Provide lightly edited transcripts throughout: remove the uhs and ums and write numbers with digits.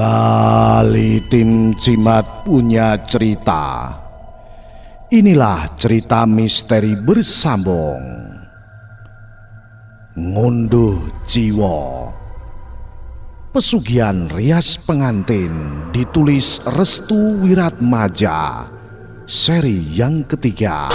Kembali tim Cimat punya cerita. Inilah cerita misteri bersambung. Ngunduh Jiwa. Pesugihan rias pengantin ditulis Restu Wiratmaja. Seri yang ketiga.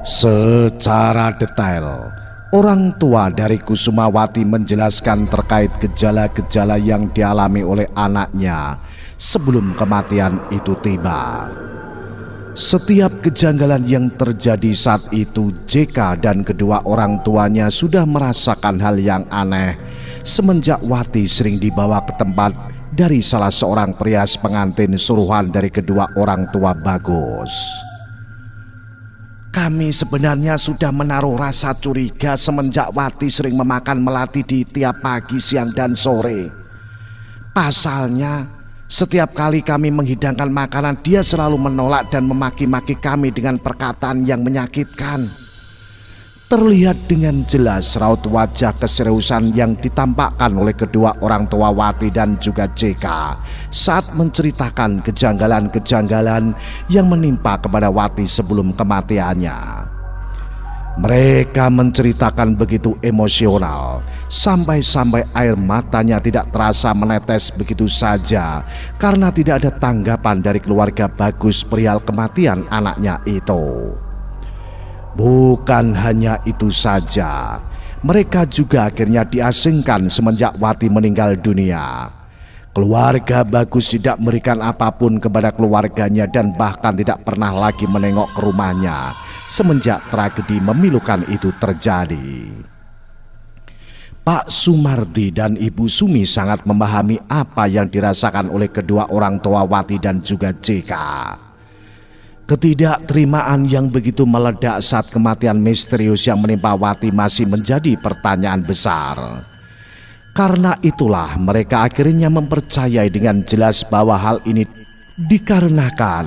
Secara detail, orang tua dari Kusumawati menjelaskan terkait gejala-gejala yang dialami oleh anaknya sebelum kematian itu tiba. Setiap kejanggalan yang terjadi saat itu, JK dan kedua orang tuanya sudah merasakan hal yang aneh semenjak Wati sering dibawa ke tempat dari salah seorang perias pengantin suruhan dari kedua orang tua Bagus. Kami sebenarnya sudah menaruh rasa curiga semenjak Wati sering memakan melati di tiap pagi, siang, dan sore. Pasalnya, setiap kali kami menghidangkan makanan, dia selalu menolak dan memaki-maki kami dengan perkataan yang menyakitkan. Terlihat dengan jelas raut wajah keseriusan yang ditampakkan oleh kedua orang tua Wati dan juga JK saat menceritakan kejanggalan-kejanggalan yang menimpa kepada Wati sebelum kematiannya. Mereka menceritakan begitu emosional, sampai-sampai air matanya tidak terasa menetes begitu saja karena tidak ada tanggapan dari keluarga Bagus perihal kematian anaknya itu. Bukan hanya itu saja, mereka juga akhirnya diasingkan semenjak Wati meninggal dunia. Keluarga Bagus tidak memberikan apapun kepada keluarganya dan bahkan tidak pernah lagi menengok ke rumahnya semenjak tragedi memilukan itu terjadi. Pak Sumardi dan Ibu Sumi sangat memahami apa yang dirasakan oleh kedua orang tua Wati dan juga JK. Ketidakterimaan yang begitu meledak saat kematian misterius yang menimpa Wati masih menjadi pertanyaan besar. Karena itulah mereka akhirnya mempercayai dengan jelas bahwa hal ini dikarenakan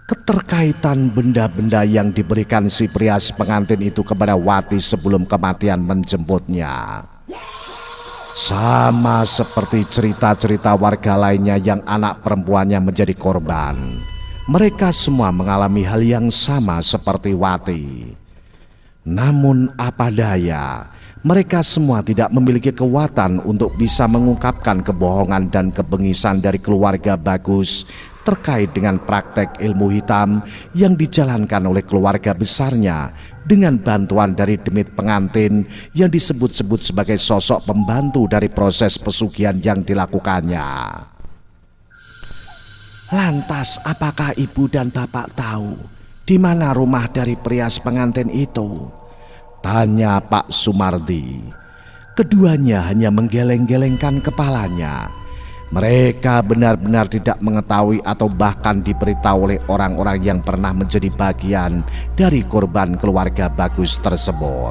keterkaitan benda-benda yang diberikan si perias pengantin itu kepada Wati sebelum kematian menjemputnya. Sama seperti cerita-cerita warga lainnya yang anak perempuannya menjadi korban. Mereka semua mengalami hal yang sama seperti Wati. Namun apa daya, mereka semua tidak memiliki kekuatan untuk bisa mengungkapkan kebohongan dan kebengisan dari keluarga Bagus terkait dengan praktek ilmu hitam yang dijalankan oleh keluarga besarnya dengan bantuan dari demit pengantin yang disebut-sebut sebagai sosok pembantu dari proses pesugihan yang dilakukannya. Lantas, apakah ibu dan bapak tahu di mana rumah dari perias pengantin itu? Tanya Pak Sumardi. Keduanya hanya menggeleng-gelengkan kepalanya. Mereka benar-benar tidak mengetahui atau bahkan diberitahu oleh orang-orang yang pernah menjadi bagian dari korban keluarga Bagus tersebut.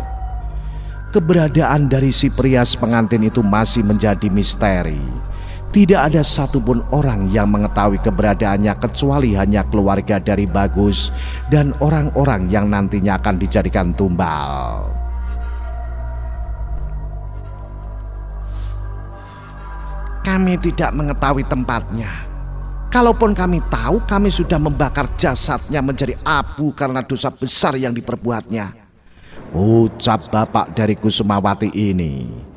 Keberadaan dari si perias pengantin itu masih menjadi misteri. Tidak ada satupun orang yang mengetahui keberadaannya kecuali hanya keluarga dari Bagus dan orang-orang yang nantinya akan dijadikan tumbal. Kami tidak mengetahui tempatnya. Kalaupun kami tahu, kami sudah membakar jasadnya menjadi abu karena dosa besar yang diperbuatnya, ucap bapak dari Kusumawati ini.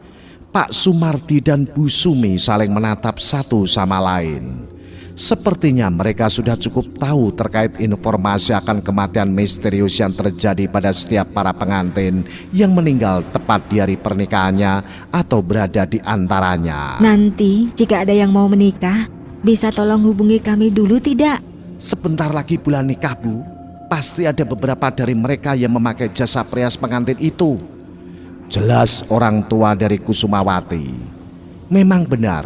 Pak Sumardi dan Bu Sumi saling menatap satu sama lain. Sepertinya mereka sudah cukup tahu terkait informasi akan kematian misterius yang terjadi pada setiap para pengantin yang meninggal tepat di hari pernikahannya atau berada di antaranya. Nanti jika ada yang mau menikah, bisa tolong hubungi kami dulu tidak? Sebentar lagi bulan nikah, Bu. Pasti ada beberapa dari mereka yang memakai jasa perias pengantin itu. Jelas orang tua dari Kusumawati. Memang benar,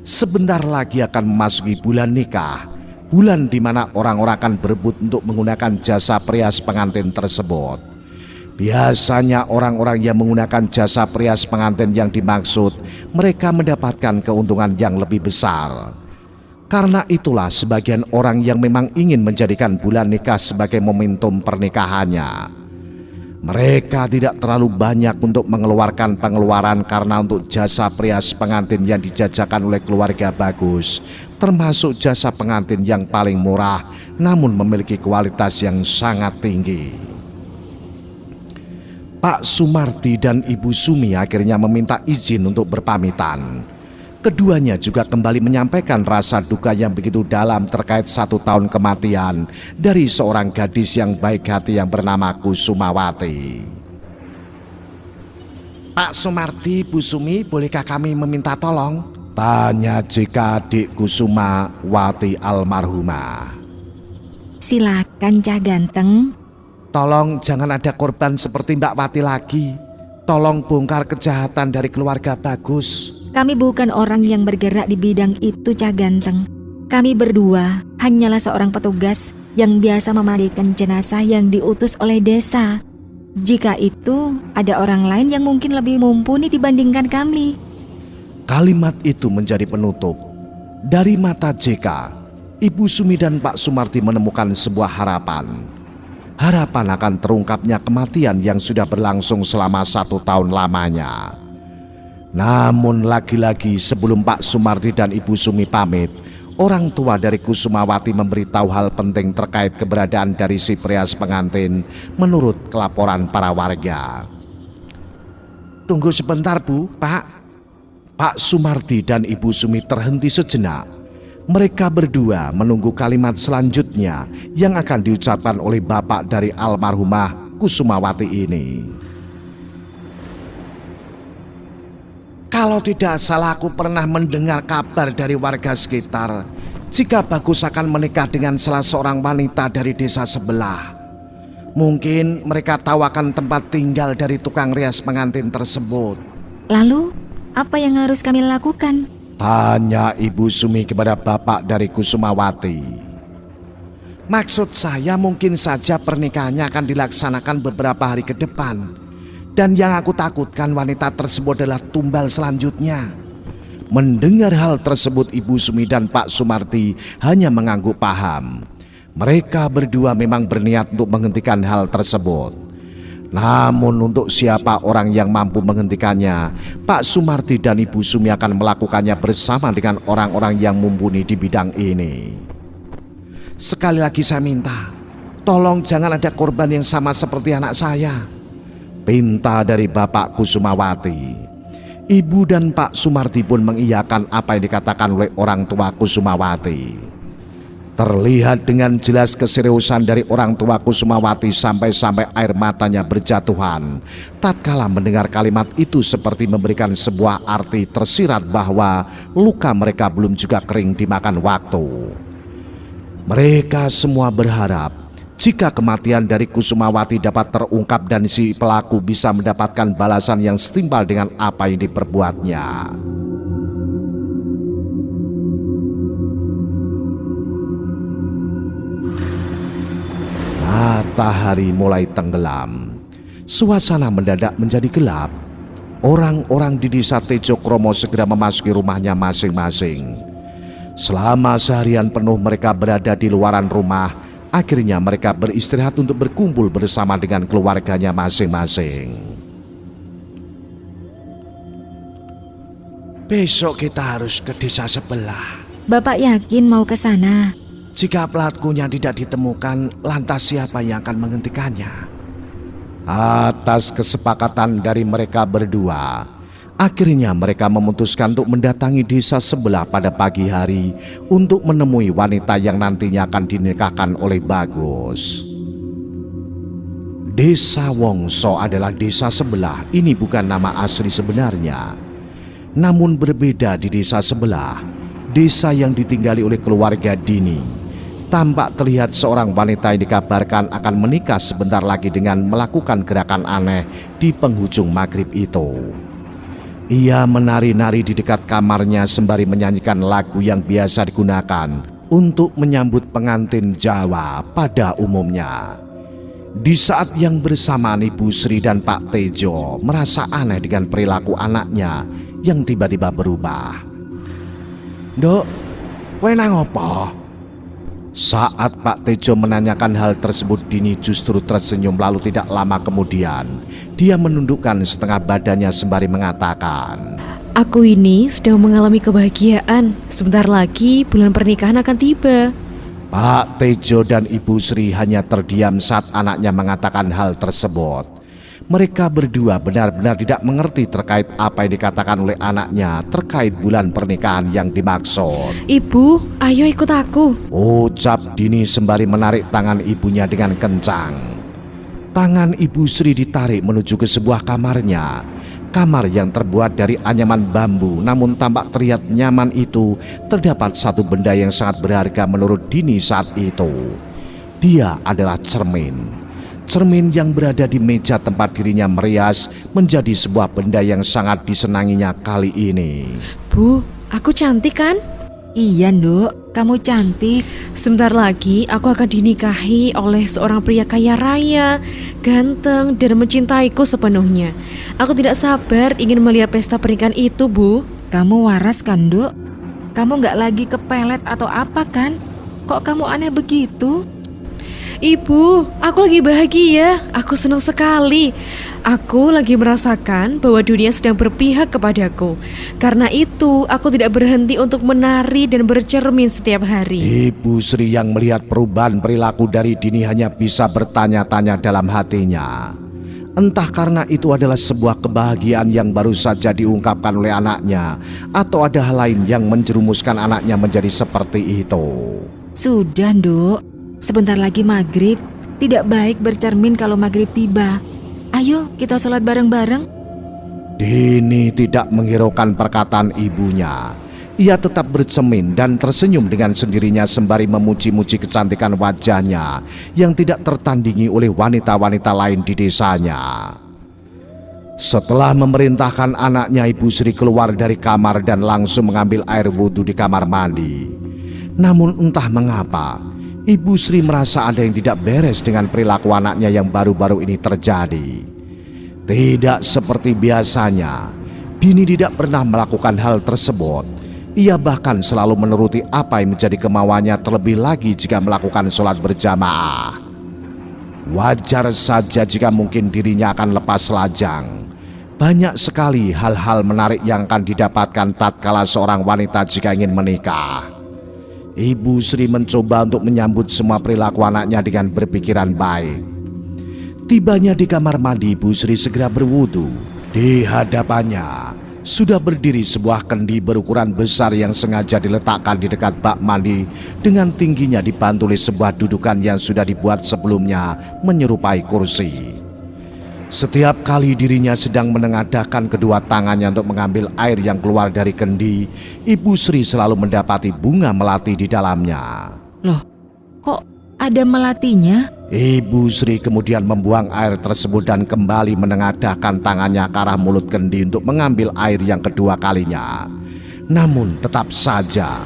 sebentar lagi akan memasuki bulan nikah, bulan di mana orang-orang akan berebut untuk menggunakan jasa perias pengantin tersebut. Biasanya orang-orang yang menggunakan jasa perias pengantin yang dimaksud, mereka mendapatkan keuntungan yang lebih besar. Karena itulah sebagian orang yang memang ingin menjadikan bulan nikah sebagai momentum pernikahannya. Mereka tidak terlalu banyak untuk mengeluarkan pengeluaran karena untuk jasa perias pengantin yang dijajakan oleh keluarga Bagus, termasuk jasa pengantin yang paling murah namun memiliki kualitas yang sangat tinggi. Pak Sumardi dan Ibu Sumi akhirnya meminta izin untuk berpamitan. Keduanya juga kembali menyampaikan rasa duka yang begitu dalam terkait 1 tahun kematian dari seorang gadis yang baik hati yang bernama Kusumawati. Pak Sumardi, Bu Sumi, bolehkah kami meminta tolong? Tanya jika adik Kusumawati almarhumah. Silakan Cah Ganteng. Tolong jangan ada korban seperti Mbak Wati lagi. Tolong bongkar kejahatan dari keluarga Bagus. Kami bukan orang yang bergerak di bidang itu, Cah Ganteng. Kami berdua hanyalah seorang petugas yang biasa memandikan jenazah yang diutus oleh desa. Jika itu ada orang lain yang mungkin lebih mumpuni dibandingkan kami. Kalimat itu menjadi penutup. Dari mata JK, Ibu Sumi dan Pak Sumardi menemukan sebuah harapan. Harapan akan terungkapnya kematian yang sudah berlangsung selama 1 tahun lamanya. Namun lagi-lagi sebelum Pak Sumardi dan Ibu Sumi pamit, orang tua dari Kusumawati memberitahu hal penting terkait keberadaan dari si perias pengantin menurut laporan para warga. Tunggu sebentar Bu, Pak. Pak Sumardi dan Ibu Sumi terhenti sejenak. Mereka berdua menunggu kalimat selanjutnya yang akan diucapkan oleh bapak dari almarhumah Kusumawati ini. Kalau tidak salah aku pernah mendengar kabar dari warga sekitar jika Bagus akan menikah dengan salah seorang wanita dari desa sebelah. Mungkin mereka tahu akan tempat tinggal dari tukang rias pengantin tersebut. Lalu, apa yang harus kami lakukan? Tanya Ibu Sumi kepada bapak dari Kusumawati. Maksud saya mungkin saja pernikahannya akan dilaksanakan beberapa hari ke depan. Dan yang aku takutkan wanita tersebut adalah tumbal selanjutnya. Mendengar hal tersebut Ibu Sumi dan Pak Sumardi hanya mengangguk paham. Mereka berdua memang berniat untuk menghentikan hal tersebut. Namun untuk siapa orang yang mampu menghentikannya, Pak Sumardi dan Ibu Sumi akan melakukannya bersama dengan orang-orang yang mumpuni di bidang ini. Sekali lagi saya minta, tolong jangan ada korban yang sama seperti anak saya. Pinta dari Bapak Kusumawati. Ibu dan Pak Sumardi pun mengiyakan apa yang dikatakan oleh orang tua Kusumawati. Terlihat dengan jelas keseriusan dari orang tua Kusumawati sampai-sampai air matanya berjatuhan. Tatkala mendengar kalimat itu seperti memberikan sebuah arti tersirat bahwa luka mereka belum juga kering dimakan waktu. Mereka semua berharap jika kematian dari Kusumawati dapat terungkap dan si pelaku bisa mendapatkan balasan yang setimpal dengan apa yang diperbuatnya. Matahari mulai tenggelam. Suasana mendadak menjadi gelap. Orang-orang di desa Tejo Kromo segera memasuki rumahnya masing-masing. Selama seharian penuh mereka berada di luaran rumah. Akhirnya mereka beristirahat untuk berkumpul bersama dengan keluarganya masing-masing. Besok kita harus ke desa sebelah. Bapak yakin mau ke sana? Jika pelakunya tidak ditemukan, lantas siapa yang akan menghentikannya? Atas kesepakatan dari mereka berdua, akhirnya mereka memutuskan untuk mendatangi desa sebelah pada pagi hari untuk menemui wanita yang nantinya akan dinikahkan oleh Bagus. Desa Wongso adalah desa sebelah. Ini bukan nama asli sebenarnya. Namun berbeda di desa sebelah, desa yang ditinggali oleh keluarga Dini. Tampak terlihat seorang wanita yang dikabarkan akan menikah sebentar lagi dengan melakukan gerakan aneh di penghujung maghrib itu. Ia menari-nari di dekat kamarnya sembari menyanyikan lagu yang biasa digunakan untuk menyambut pengantin Jawa pada umumnya. Di saat yang bersamaan Ibu Sri dan Pak Tejo merasa aneh dengan perilaku anaknya yang tiba-tiba berubah. Dok, kowe nang apa? Saat Pak Tejo menanyakan hal tersebut, Dini justru tersenyum, lalu tidak lama kemudian dia menundukkan setengah badannya sembari mengatakan, Aku ini sedang mengalami kebahagiaan. Sebentar lagi bulan pernikahan akan tiba. Pak Tejo dan Ibu Sri hanya terdiam saat anaknya mengatakan hal tersebut. Mereka berdua benar-benar tidak mengerti terkait apa yang dikatakan oleh anaknya terkait bulan pernikahan yang dimaksud. Ibu, ayo ikut aku. Ucap Dini sembari menarik tangan ibunya dengan kencang. Tangan Ibu Sri ditarik menuju ke sebuah kamarnya. Kamar yang terbuat dari anyaman bambu, namun tampak terlihat nyaman itu terdapat satu benda yang sangat berharga menurut Dini saat itu. Dia adalah cermin. Cermin yang berada di meja tempat dirinya merias menjadi sebuah benda yang sangat disenanginya kali ini. Bu, aku cantik kan? Iya, Nduk, kamu cantik. Sebentar lagi aku akan dinikahi oleh seorang pria kaya raya, ganteng, dan mencintaiku sepenuhnya. Aku tidak sabar ingin melihat pesta pernikahan itu, Bu. Kamu waras kan, Nduk? Kamu nggak lagi kepelet atau apa kan? Kok kamu aneh begitu? Ibu, aku lagi bahagia. Aku senang sekali. Aku lagi merasakan bahwa dunia sedang berpihak kepadaku. Karena itu, aku tidak berhenti untuk menari dan bercermin setiap hari. Ibu Sri yang melihat perubahan perilaku dari Dini hanya bisa bertanya-tanya dalam hatinya. Entah karena itu adalah sebuah kebahagiaan yang baru saja diungkapkan oleh anaknya, atau ada hal lain yang menjerumuskan anaknya menjadi seperti itu. Sudah, Nduk. Sebentar lagi maghrib. Tidak baik bercermin kalau maghrib tiba. Ayo kita sholat bareng-bareng. Dini tidak menghiraukan perkataan ibunya. Ia tetap bercermin dan tersenyum dengan sendirinya sembari memuji-muji kecantikan wajahnya yang tidak tertandingi oleh wanita-wanita lain di desanya. Setelah memerintahkan anaknya, Ibu Sri keluar dari kamar dan langsung mengambil air wudhu di kamar mandi. Namun entah mengapa, Ibu Sri merasa ada yang tidak beres dengan perilaku anaknya yang baru-baru ini terjadi. Tidak seperti biasanya, Dini tidak pernah melakukan hal tersebut. Ia bahkan selalu menuruti apa yang menjadi kemauannya, terlebih lagi jika melakukan sholat berjamaah. Wajar saja jika mungkin dirinya akan lepas lajang. Banyak sekali hal-hal menarik yang akan didapatkan tatkala seorang wanita jika ingin menikah. Ibu Sri mencoba untuk menyambut semua perilaku anaknya dengan berpikiran baik. Tibanya di kamar mandi, Ibu Sri segera berwudu. Di hadapannya sudah berdiri sebuah kendi berukuran besar yang sengaja diletakkan di dekat bak mandi, dengan tingginya dibantu oleh sebuah dudukan yang sudah dibuat sebelumnya menyerupai kursi. Setiap kali dirinya sedang menengadahkan kedua tangannya untuk mengambil air yang keluar dari kendi, Ibu Sri selalu mendapati bunga melati di dalamnya. Loh, kok ada melatinya? Ibu Sri kemudian membuang air tersebut dan kembali menengadahkan tangannya ke arah mulut kendi untuk mengambil air yang kedua kalinya. Namun tetap saja,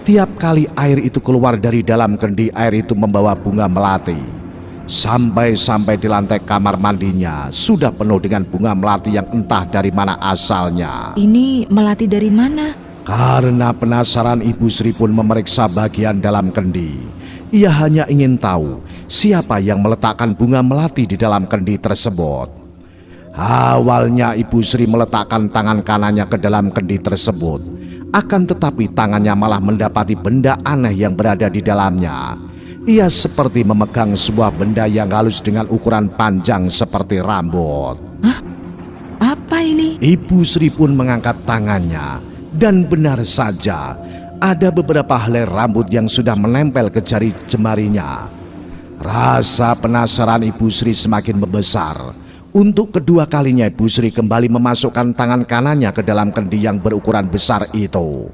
tiap kali air itu keluar dari dalam kendi, air itu membawa bunga melati. Sampai-sampai di lantai kamar mandinya sudah penuh dengan bunga melati yang entah dari mana asalnya. Ini melati dari mana? Karena penasaran, Ibu Sri pun memeriksa bagian dalam kendi. Ia hanya ingin tahu siapa yang meletakkan bunga melati di dalam kendi tersebut. Awalnya Ibu Sri meletakkan tangan kanannya ke dalam kendi tersebut. Akan tetapi tangannya malah mendapati benda aneh yang berada di dalamnya. Ia seperti memegang sebuah benda yang halus dengan ukuran panjang seperti rambut. Hah? Apa ini? Ibu Sri pun mengangkat tangannya, dan benar saja ada beberapa helai rambut yang sudah menempel ke jari jemarinya. Rasa penasaran Ibu Sri semakin membesar. Untuk kedua kalinya Ibu Sri kembali memasukkan tangan kanannya ke dalam kendi yang berukuran besar itu.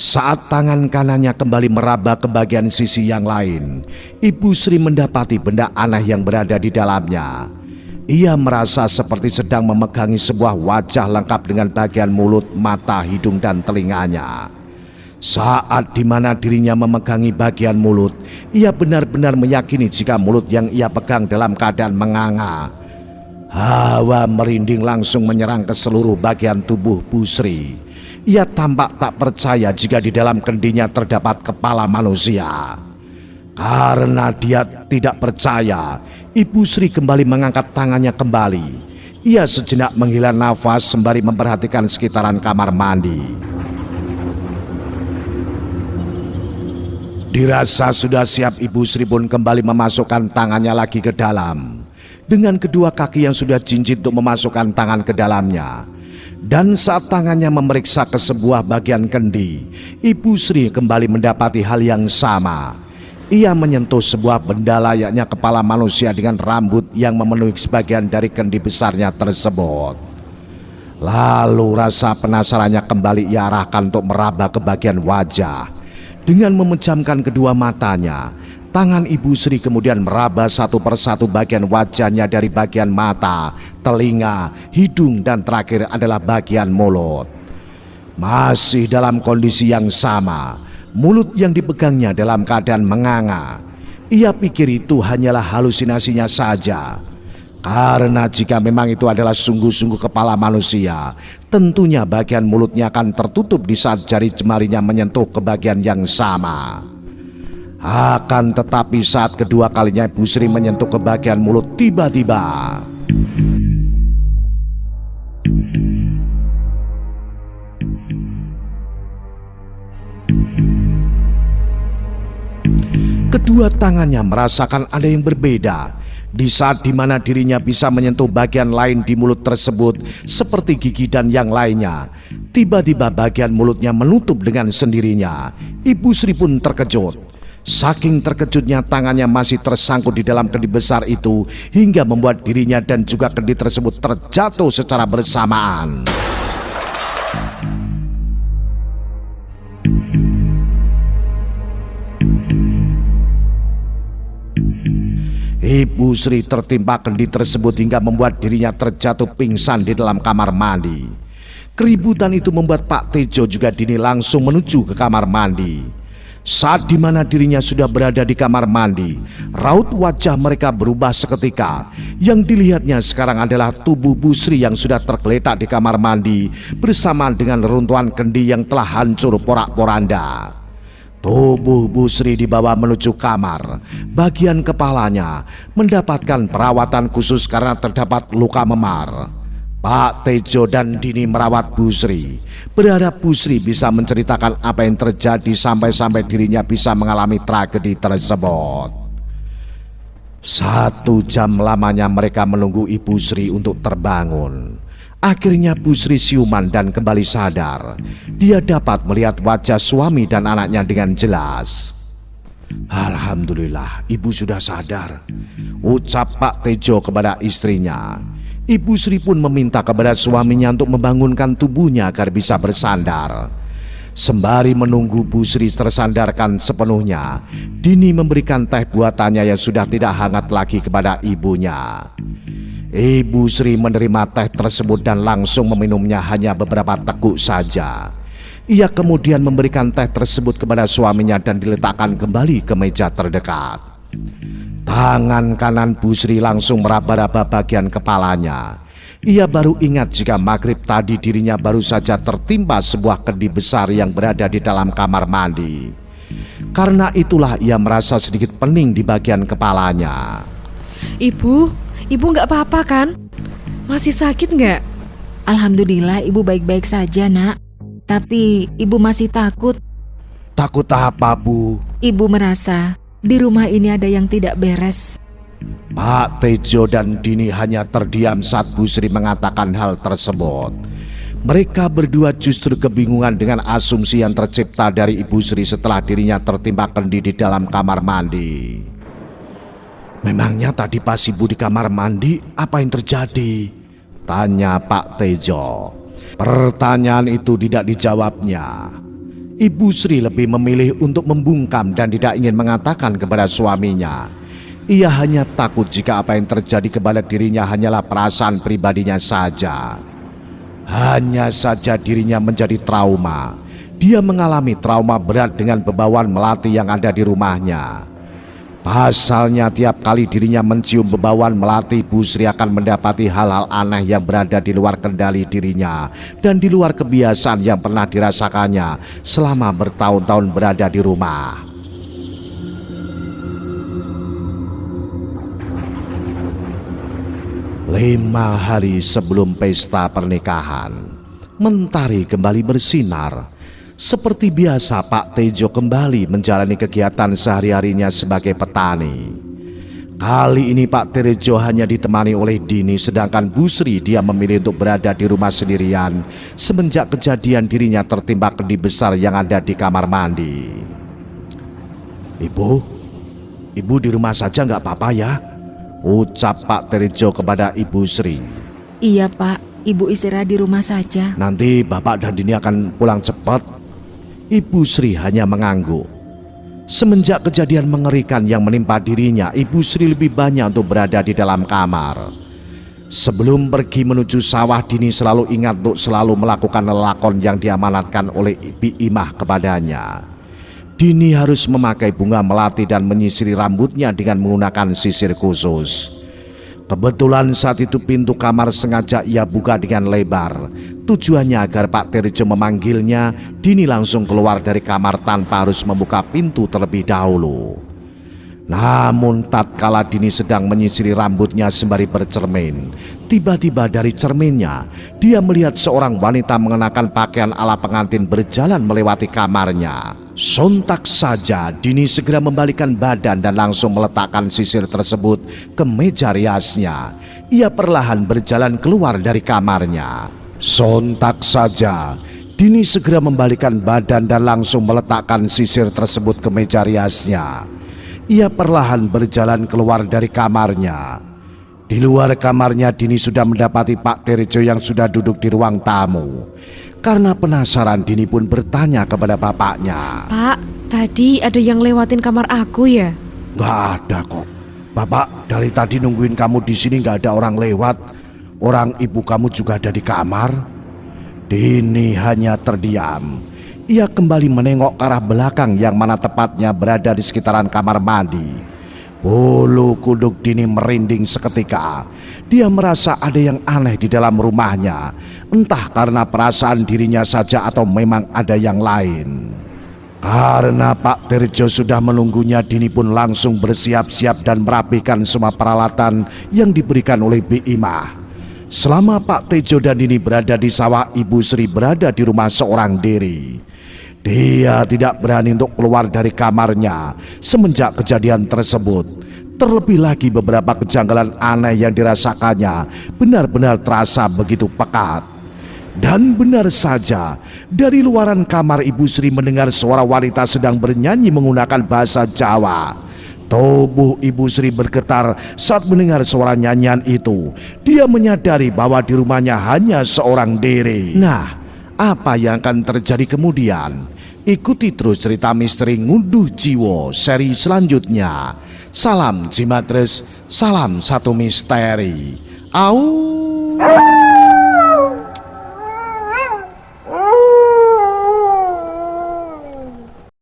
Saat tangan kanannya kembali meraba ke bagian sisi yang lain, Ibu Sri mendapati benda aneh yang berada di dalamnya. Ia merasa seperti sedang memegangi sebuah wajah lengkap dengan bagian mulut, mata, hidung, dan telinganya. Saat dimana dirinya memegangi bagian mulut, ia benar-benar meyakini jika mulut yang ia pegang dalam keadaan menganga. Hawa merinding langsung menyerang ke seluruh bagian tubuh Bu Sri. Ia tampak tak percaya jika di dalam kendinya terdapat kepala manusia. Karena dia tidak percaya, Ibu Sri kembali mengangkat tangannya kembali. Ia sejenak menghela nafas sembari memperhatikan sekitaran kamar mandi. Dirasa sudah siap, Ibu Sri pun kembali memasukkan tangannya lagi ke dalam. Dengan kedua kaki yang sudah jinjit untuk memasukkan tangan ke dalamnya. Dan saat tangannya memeriksa ke sebuah bagian kendi, Ibu Sri kembali mendapati hal yang sama. Ia menyentuh sebuah benda layaknya kepala manusia dengan rambut yang memenuhi sebagian dari kendi besarnya tersebut. Lalu rasa penasarannya kembali ia arahkan untuk meraba ke bagian wajah. Dengan memejamkan kedua matanya, tangan Ibu Sri kemudian meraba satu persatu bagian wajahnya dari bagian mata, telinga, hidung, dan terakhir adalah bagian mulut. Masih dalam kondisi yang sama, mulut yang dipegangnya dalam keadaan menganga. Ia pikir itu hanyalah halusinasinya saja. Karena jika memang itu adalah sungguh-sungguh kepala manusia, tentunya bagian mulutnya akan tertutup di saat jari jemarinya menyentuh ke bagian yang sama. Akan tetapi saat kedua kalinya Bu Sri menyentuh ke bagian mulut, tiba-tiba kedua tangannya merasakan ada yang berbeda. Di saat dimana dirinya bisa menyentuh bagian lain di mulut tersebut seperti gigi dan yang lainnya, tiba-tiba bagian mulutnya menutup dengan sendirinya. Ibu Sri pun terkejut. Saking terkejutnya tangannya masih tersangkut di dalam kendi besar itu hingga membuat dirinya dan juga kendi tersebut terjatuh secara bersamaan. Ibu Sri tertimpa kendi tersebut hingga membuat dirinya terjatuh pingsan di dalam kamar mandi. Keributan itu membuat Pak Tejo juga Dini langsung menuju ke kamar mandi. Saat dimana dirinya sudah berada di kamar mandi, raut wajah mereka berubah seketika. Yang dilihatnya sekarang adalah tubuh Bu Sri yang sudah tergeletak di kamar mandi bersamaan dengan reruntuhan kendi yang telah hancur porak-poranda. Tubuh Bu Sri dibawa menuju kamar. Bagian kepalanya mendapatkan perawatan khusus karena terdapat luka memar. Pak Tejo dan Dini merawat Bu Sri, berharap Bu Sri bisa menceritakan apa yang terjadi sampai-sampai dirinya bisa mengalami tragedi tersebut. 1 jam lamanya mereka menunggu Ibu Sri untuk terbangun. Akhirnya Bu Sri siuman dan kembali sadar. Dia dapat melihat wajah suami dan anaknya dengan jelas. Alhamdulillah, Ibu sudah sadar, ucap Pak Tejo kepada istrinya. Ibu Sri pun meminta kepada suaminya untuk membangunkan tubuhnya agar bisa bersandar. Sembari menunggu Bu Sri tersandarkan sepenuhnya, Dini memberikan teh buatannya yang sudah tidak hangat lagi kepada ibunya. Ibu Sri menerima teh tersebut dan langsung meminumnya hanya beberapa teguk saja. Ia kemudian memberikan teh tersebut kepada suaminya dan diletakkan kembali ke meja terdekat. Tangan kanan Bu Sri langsung meraba-raba bagian kepalanya. Ia baru ingat jika maghrib tadi dirinya baru saja tertimpa sebuah kendi besar yang berada di dalam kamar mandi. Karena itulah ia merasa sedikit pening di bagian kepalanya. Ibu nggak apa-apa kan? Masih sakit nggak? Alhamdulillah ibu baik-baik saja, Nak. Tapi ibu masih takut. Takut apa, Bu? Ibu merasa di rumah ini ada yang tidak beres. Pak Tejo dan Dini hanya terdiam saat Bu Sri mengatakan hal tersebut. Mereka berdua justru kebingungan dengan asumsi yang tercipta dari Ibu Sri setelah dirinya tertimpa kendi di dalam kamar mandi. Memangnya tadi pas Ibu di kamar mandi apa yang terjadi? Tanya Pak Tejo. Pertanyaan itu tidak dijawabnya. Ibu Sri lebih memilih untuk membungkam dan tidak ingin mengatakan kepada suaminya. Ia hanya takut jika apa yang terjadi kepada dirinya hanyalah perasaan pribadinya saja. Hanya saja dirinya menjadi trauma. Dia mengalami trauma berat dengan bebauan melati yang ada di rumahnya. Pasalnya tiap kali dirinya mencium bebauan melati, Bu Sri akan mendapati hal-hal aneh yang berada di luar kendali dirinya dan di luar kebiasaan yang pernah dirasakannya selama bertahun-tahun berada di rumah. Lima hari sebelum pesta pernikahan, mentari kembali bersinar. Seperti biasa, Pak Tejo kembali menjalani kegiatan sehari-harinya sebagai petani. Kali ini Pak Tejo hanya ditemani oleh Dini, sedangkan Bu Sri dia memilih untuk berada di rumah sendirian semenjak kejadian dirinya tertimpa kendi besar yang ada di kamar mandi. Ibu di rumah saja nggak apa-apa ya? Ucap Pak Tejo kepada Ibu Sri. Iya Pak, Ibu istirahat di rumah saja. Nanti Bapak dan Dini akan pulang cepat. Ibu Sri hanya mengangguk. Semenjak kejadian mengerikan yang menimpa dirinya, Ibu Sri lebih banyak untuk berada di dalam kamar. Sebelum pergi menuju sawah, Dini selalu ingat untuk selalu melakukan lelakon yang diamanatkan oleh Bi Imah kepadanya. Dini harus memakai bunga melati dan menyisiri rambutnya dengan menggunakan sisir khusus. Kebetulan saat itu pintu kamar sengaja ia buka dengan lebar. Tujuannya agar Pak Tejo memanggilnya. Dini langsung keluar dari kamar tanpa harus membuka pintu terlebih dahulu. Namun tatkala Dini sedang menyisiri rambutnya sembari bercermin, tiba-tiba dari cerminnya dia melihat seorang wanita mengenakan pakaian ala pengantin berjalan melewati kamarnya. Sontak saja Dini segera membalikkan badan dan langsung meletakkan sisir tersebut ke meja riasnya. Ia perlahan berjalan keluar dari kamarnya. Sontak saja Dini segera membalikkan badan dan langsung meletakkan sisir tersebut ke meja riasnya. Ia perlahan berjalan keluar dari kamarnya. Di luar kamarnya Dini sudah mendapati Pak Tejo yang sudah duduk di ruang tamu. Karena penasaran, Dini pun bertanya kepada bapaknya. Pak, tadi ada yang lewatin kamar aku ya? Nggak ada kok. Bapak dari tadi nungguin kamu di sini nggak ada orang lewat. Orang ibu kamu juga ada di kamar. Dini hanya terdiam. Ia kembali menengok ke arah belakang yang mana tepatnya berada di sekitaran kamar mandi. Bulu kuduk Dini merinding seketika. Dia merasa ada yang aneh di dalam rumahnya. Entah karena perasaan dirinya saja atau memang ada yang lain. Karena Pak Tejo sudah menunggunya, Dini pun langsung bersiap-siap dan merapikan semua peralatan yang diberikan oleh Bi Imah. Selama Pak Tejo dan Dini berada di sawah, Ibu Sri berada di rumah seorang diri. Dia tidak berani untuk keluar dari kamarnya semenjak kejadian tersebut. Terlebih lagi beberapa kejanggalan aneh yang dirasakannya benar-benar terasa begitu pekat. Dan benar saja, dari luaran kamar Ibu Sri mendengar suara wanita sedang bernyanyi menggunakan bahasa Jawa. Tubuh Ibu Sri bergetar saat mendengar suara nyanyian itu. Dia menyadari bahwa di rumahnya hanya seorang diri. Nah, apa yang akan terjadi kemudian? Ikuti terus cerita misteri Ngunduh Jiwo seri selanjutnya. Salam Jimatres, salam satu misteri. Au.